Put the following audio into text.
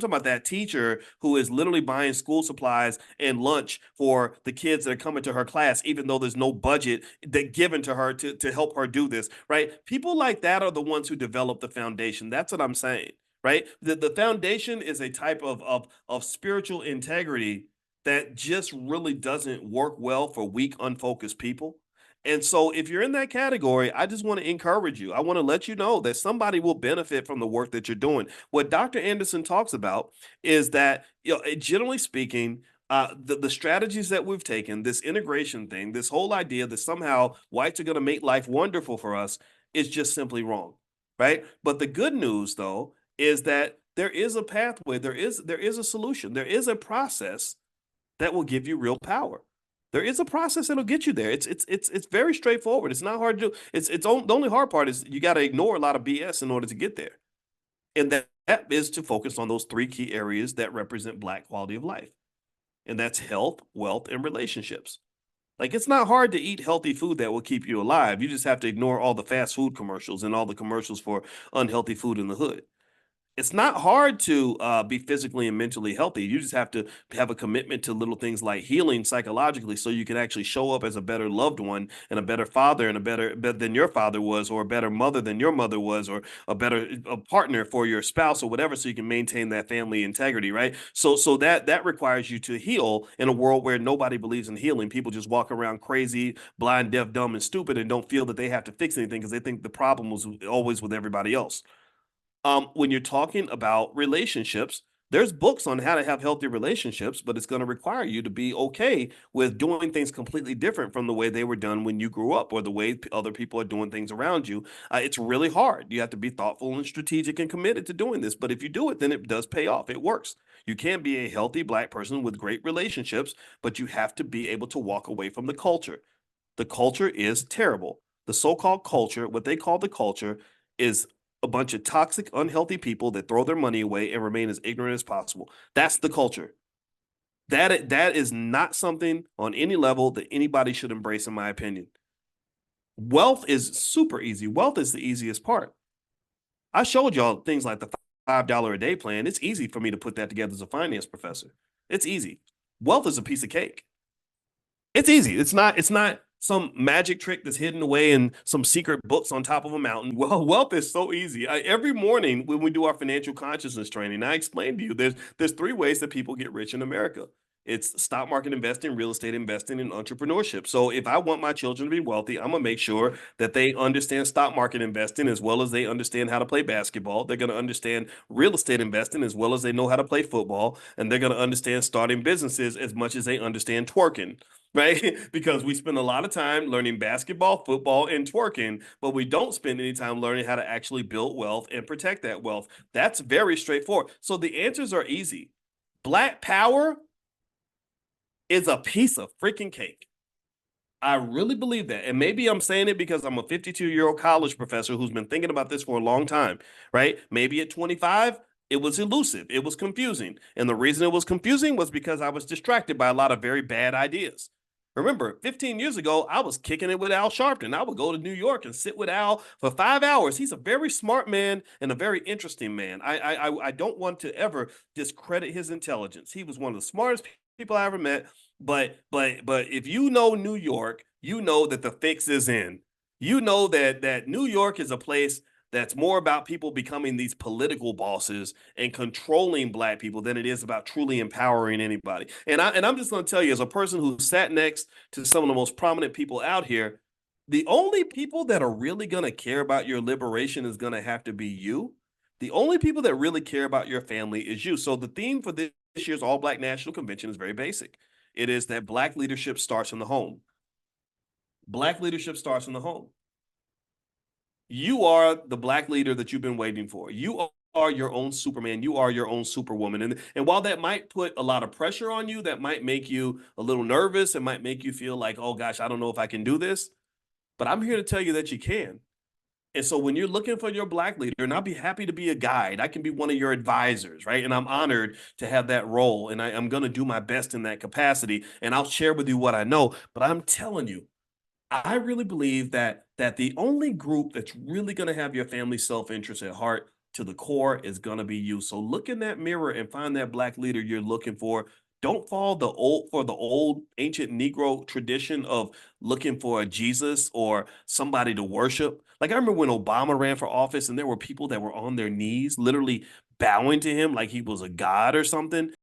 talking about that teacher who is literally buying school supplies and lunch for the kids that are coming to her class, even though there's no budget that given to her to help her do this, right? People like that are the ones who develop the foundation. That's what I'm saying, right? The foundation is a type of spiritual integrity that just really doesn't work well for weak, unfocused people. And so, if you're in that category, I just want to encourage you. I want to let you know that somebody will benefit from the work that you're doing. What Dr. Anderson talks about is that, generally speaking, the strategies that we've taken, this integration thing, this whole idea that somehow whites are going to make life wonderful for us is just simply wrong, right? But the good news, though, is that there is a pathway, there is a solution, there is a process that will give you real power. There is a process that'll get you there. It's very straightforward. It's not hard to do. The only hard part is you got to ignore a lot of BS in order to get there, and that is to focus on those three key areas that represent Black quality of life, and that's health, wealth, and relationships. Like, it's not hard to eat healthy food that will keep you alive. You just have to ignore all the fast food commercials and all the commercials for unhealthy food in the hood. It's not hard to be physically and mentally healthy. You just have to have a commitment to little things like healing psychologically, so you can actually show up as a better loved one and a better father and a better than your father was, or a better mother than your mother was, or a partner for your spouse or whatever, so you can maintain that family integrity, right? So that requires you to heal in a world where nobody believes in healing. People just walk around crazy, blind, deaf, dumb, and stupid, and don't feel that they have to fix anything because they think the problem was always with everybody else. When you're talking about relationships, there's books on how to have healthy relationships, but it's going to require you to be okay with doing things completely different from the way they were done when you grew up, or the way other people are doing things around you. It's really hard. You have to be thoughtful and strategic and committed to doing this. But if you do it, then it does pay off. It works. You can be a healthy Black person with great relationships, but you have to be able to walk away from the culture. The culture is terrible. The so-called culture, what they call the culture, is a bunch of toxic, unhealthy people that throw their money away and remain as ignorant as possible. That's the culture. That is not something on any level that anybody should embrace, in my opinion. Wealth is super easy. Wealth is the easiest part. I showed y'all things like the $5 a day plan. It's easy for me to put that together as a finance professor. It's easy. Wealth is a piece of cake. It's easy. It's not some magic trick that's hidden away in some secret books on top of a mountain. Well, wealth is so easy. Every morning when we do our financial consciousness training, I explain to you there's three ways that people get rich in America. It's stock market investing, real estate investing, and entrepreneurship. So if I want my children to be wealthy, I'm gonna make sure that they understand stock market investing as well as they understand how to play basketball. They're gonna understand real estate investing as well as they know how to play football, and they're gonna understand starting businesses as much as they understand twerking, right? Because we spend a lot of time learning basketball, football, and twerking, but we don't spend any time learning how to actually build wealth and protect that wealth. That's very straightforward. So the answers are easy. Black power is a piece of freaking cake. I really believe that. And maybe I'm saying it because I'm a 52-year-old college professor who's been thinking about this for a long time, right? Maybe at 25, it was elusive, it was confusing. And the reason it was confusing was because I was distracted by a lot of very bad ideas. Remember, 15 years ago, I was kicking it with Al Sharpton. I would go to New York and sit with Al for 5 hours. He's a very smart man and a very interesting man. I don't want to ever discredit his intelligence. He was one of the smartest people I ever met. But if you know New York, you know that the fix is in. You know that New York is a place that's more about people becoming these political bosses and controlling Black people than it is about truly empowering anybody. And I'm just going to tell you, as a person who sat next to some of the most prominent people out here, the only people that are really going to care about your liberation is going to have to be you. The only people that really care about your family is you. So the theme for this year's All Black National Convention is very basic. It is that Black leadership starts in the home. Black leadership starts in the home. You are the Black leader that you've been waiting for. You are your own Superman. You are your own Superwoman. And while that might put a lot of pressure on you, that might make you a little nervous, it might make you feel like, oh gosh, I don't know if I can do this. But I'm here to tell you that you can. And so when you're looking for your Black leader, and I'll be happy to be a guide, I can be one of your advisors, right? And I'm honored to have that role. And I'm going to do my best in that capacity. And I'll share with you what I know. But I'm telling you, I really believe that the only group that's really going to have your family self-interest at heart to the core is going to be you. So look in that mirror and find that black leader you're looking for. Don't fall the old ancient Negro tradition of looking for a Jesus or somebody to worship. Like I remember when Obama ran for office and there were people that were on their knees, literally bowing to him like he was a god or something.